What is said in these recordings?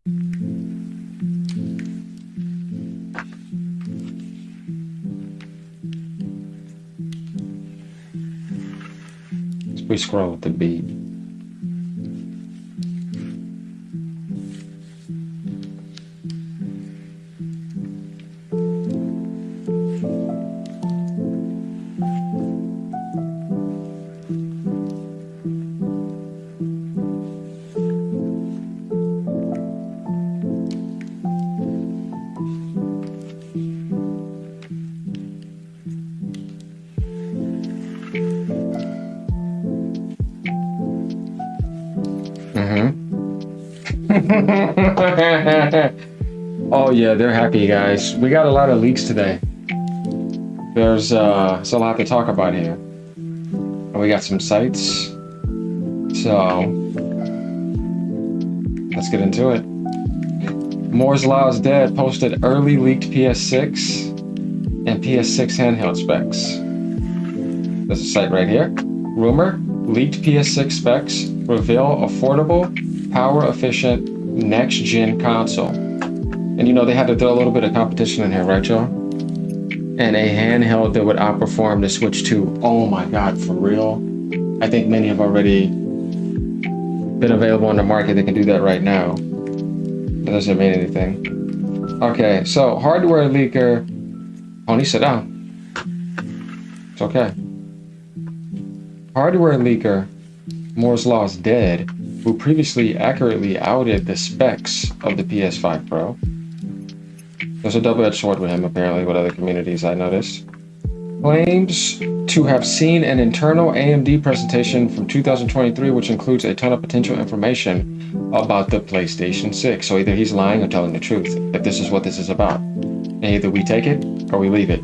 We scroll with the beat. Oh yeah, they're happy guys. We got a lot of leaks today. There's a lot to talk about here. And we got some sites. So let's get into it. Moore's Law is Dead posted early leaked PS6 and PS6 handheld specs. There's a site right here. Rumor, leaked PS6 specs reveal affordable, power efficient, next gen console. And you know, they had to throw a little bit of competition in here, right, y'all? And a handheld that would outperform the Switch 2. Oh my God, for real? I think many have already been available on the market that can do that right now. That doesn't mean anything. Okay, so hardware leaker. Pony, sit down. It's okay. Hardware leaker Moore's Law is Dead, who previously accurately outed the specs of the PS5 Pro. There's a double-edged sword with him, apparently, with other communities, I noticed. Claims to have seen an internal AMD presentation from 2023, which includes a ton of potential information about the PlayStation 6. So either he's lying or telling the truth, if this is what this is about. And either we take it or we leave it.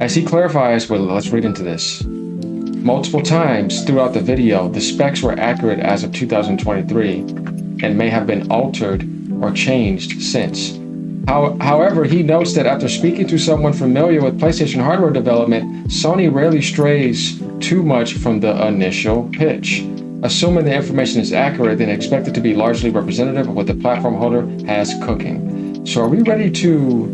As he clarifies, well, let's read into this. Multiple times throughout the video, the specs were accurate as of 2023 and may have been altered or changed since. However, he notes that after speaking to someone familiar with PlayStation hardware development, Sony rarely strays too much from the initial pitch. Assuming the information is accurate, then expect it to be largely representative of what the platform holder has cooking. So are we ready to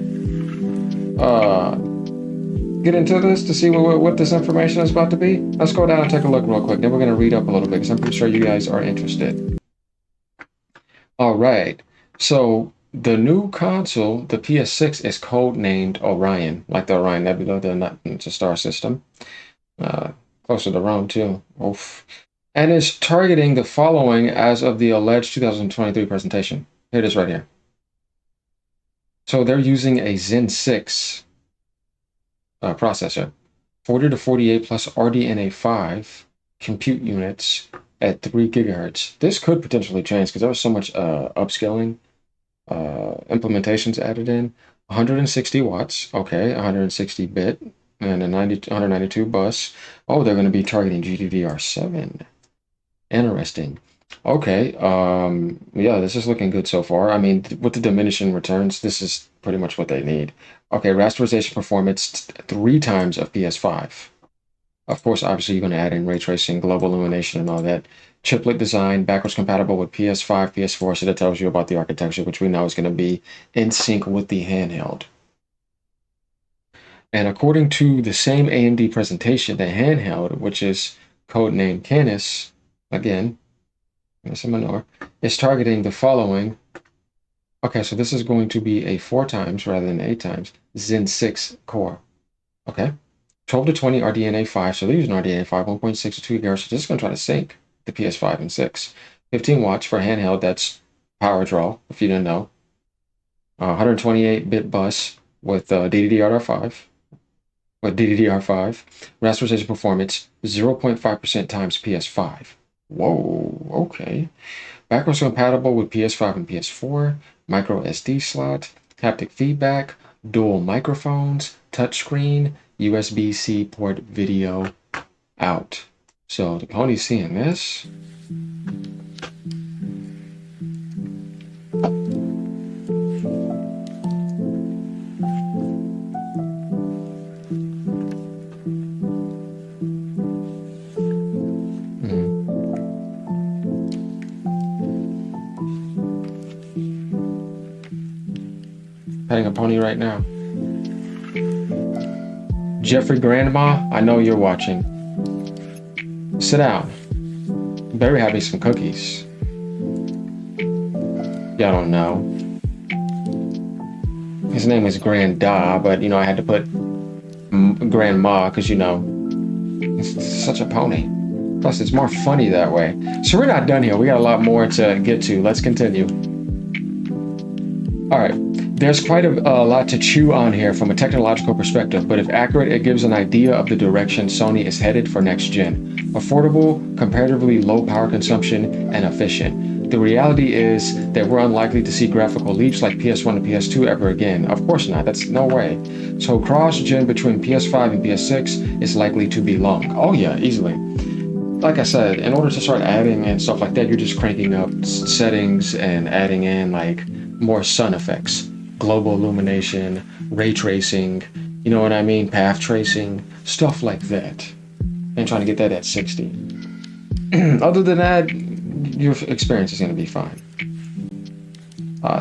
get into this to see what this information is about to be? Let's go down and take a look real quick. Then we're going to read up a little bit because I'm pretty sure you guys are interested. All right. So the new console, the PS6, is codenamed Orion, like the Orion Nebula, it's a star system. Closer to Rome, too. Oof. And is targeting the following as of the alleged 2023 presentation. Here it is right here. So they're using a Zen 6 processor, 40 to 48 plus RDNA 5 compute units at 3 gigahertz. This could potentially change because there was so much upscaling implementations added in. 160 watts, okay, 160 bit, and a 192 bus. Oh, they're going to be targeting GDDR7. Interesting. Okay, yeah, this is looking good so far. I mean, with the diminishing returns, this is pretty much what they need. Okay, rasterization performance 3 times of PS5. Of course, obviously, you're going to add in ray tracing, global illumination, and all that. Chiplet design, backwards compatible with PS5, PS4, so that tells you about the architecture, which we know is going to be in sync with the handheld. And according to the same AMD presentation, the handheld, which is codenamed Canis, again, that's a minor, is targeting the following. Okay, so this is going to be a 4 times rather than 8 times Zen 6 core. Okay. 12 to 20 RDNA 5, so they're using RDNA 5, 1.6 to 2 gigahertz, so this is going to try to sync the PS5 and 6. 15 watts for handheld, that's power draw, if you didn't know. 128-bit bus with DDR5. Rasterization performance, 0.5% times PS5. Whoa, okay. Backwards compatible with PS5 and PS4. Micro SD slot, haptic feedback, dual microphones, touchscreen, USB-C port video out. So the pony's seeing this. Petting a pony right now. Jeffrey Grandma, I know you're watching. Sit down. Better have me some cookies. Y'all don't know. His name is Granda, but you know, I had to put Grandma because you know, it's such a pony. Plus, it's more funny that way. So we're not done here. We got a lot more to get to. Let's continue. All right. There's quite a lot to chew on here from a technological perspective, but if accurate, it gives an idea of the direction Sony is headed for next gen. Affordable, comparatively low power consumption, and efficient. The reality is that we're unlikely to see graphical leaps like PS1 to PS2 ever again. Of course not. That's no way. So cross-gen between PS5 and PS6 is likely to be long. Oh yeah, easily. Like I said, in order to start adding and stuff like that, you're just cranking up settings and adding in like more sun effects, global illumination, ray tracing, you know what I mean? Path tracing, stuff like that. And trying to get that at 60. Other than that, your experience is going to be fine.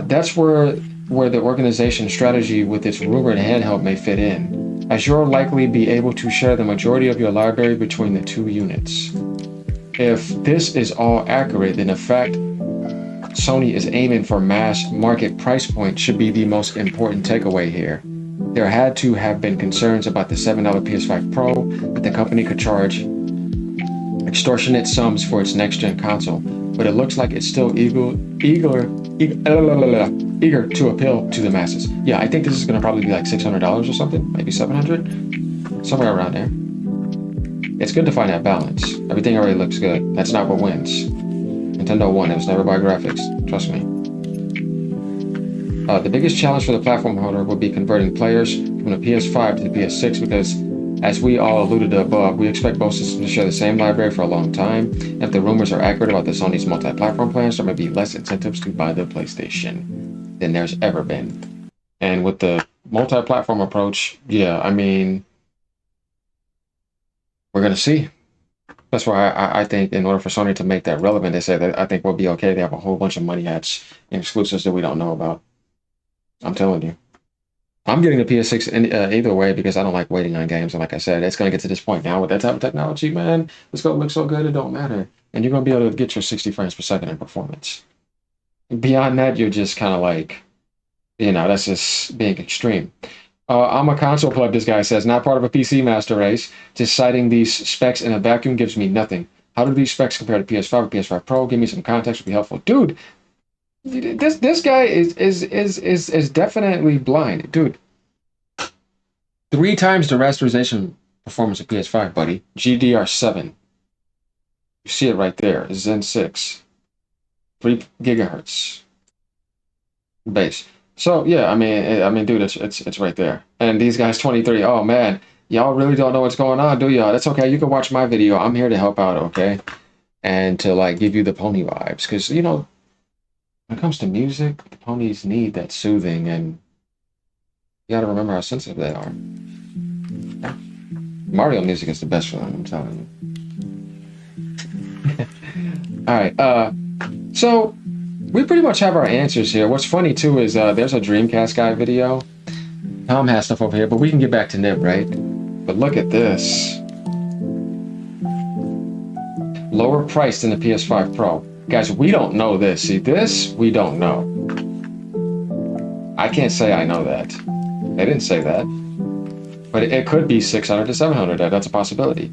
That's where the organization strategy with its rumored handheld may fit in, as you'll likely be able to share the majority of your library between the two units. If this is all accurate, then the fact Sony is aiming for mass market price point should be the most important takeaway here. There had to have been concerns about the $7 PS5 Pro that the company could charge extortionate sums for its next-gen console, but it looks like it's still eager to appeal to the masses. Yeah, I think this is going to probably be like $600 or something, maybe $700, somewhere around there. It's good to find that balance. Everything already looks good. That's not what wins. Nintendo won. It was never by graphics. Trust me. The biggest challenge for the platform holder will be converting players from the PS5 to the PS6 because, as we all alluded to above, we expect both systems to share the same library for a long time. If the rumors are accurate about the Sony's multi-platform plans, there may be less incentives to buy the PlayStation than there's ever been. And with the multi-platform approach, yeah, I mean, we're going to see. That's why I think in order for Sony to make that relevant, they say that I think we'll be okay. They have a whole bunch of money hats and exclusives that we don't know about. I'm telling you. I'm getting the PS6 either way because I don't like waiting on games. And like I said, it's going to get to this point now with that type of technology, man. It's going to look so good, it don't matter. And you're going to be able to get your 60 frames per second in performance. Beyond that, you're just kind of like, you know, that's just being extreme. I'm a console pleb, this guy says, not part of a PC master race. Just citing these specs in a vacuum gives me nothing. How do these specs compare to PS5 or PS5 Pro? Give me some context would be helpful. Dude, this guy is definitely blind. Dude, 3 times the rasterization performance of PS5, buddy. GDR7. You see it right there. Zen 6. 3 gigahertz. Base. So yeah, I mean, dude, it's right there. And these guys 23. Oh man, y'all really don't know what's going on, do y'all? That's okay. You can watch my video. I'm here to help out, okay? And to like give you the pony vibes, because you know, when it comes to music, the ponies need that soothing, and you got to remember how sensitive they are. Mario music is the best for them, I'm telling you. All right. So. We pretty much have our answers here. What's funny too is there's a Dreamcast guy video. Tom has stuff over here, but we can get back to Nib, right? But look at this. Lower price than the PS5 Pro. Guys, we don't know this. See, this, we don't know. I can't say I know that. They didn't say that. But it could be 600 to 700. That's a possibility.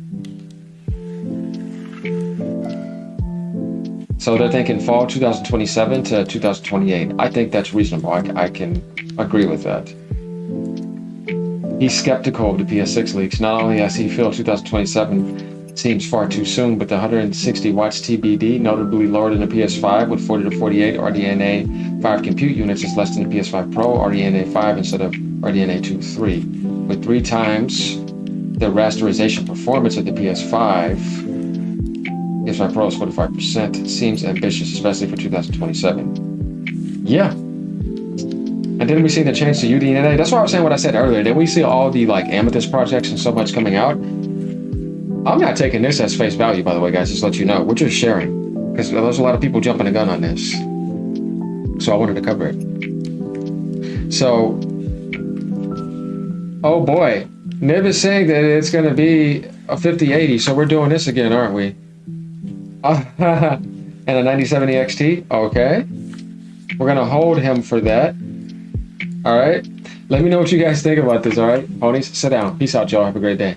So they're thinking fall 2027 to 2028. I think that's reasonable. I can agree with that. He's skeptical of the PS6 leaks. Not only does he feel 2027 seems far too soon, but the 160 watts TBD, notably lower than the PS5 with 40 to 48 RDNA 5 compute units, is less than the PS5 Pro RDNA 5 instead of RDNA 2.3. With 3 times the rasterization performance of the PS5 Pro is 45%. Seems ambitious, especially for 2027. Yeah. And then we see the change to UDNA. That's why I was saying what I said earlier. Then we see all the like Amethyst projects and so much coming out. I'm not taking this as face value, by the way, guys. Just to let you know. We're just sharing. Because there's a lot of people jumping the gun on this. So I wanted to cover it. So, oh boy, Nib is saying that it's going to be a 5080, so we're doing this again, aren't we? And a 9070 XT? Okay. We're going to hold him for that. All right. Let me know what you guys think about this, all right? Ponies, sit down. Peace out, y'all. Have a great day.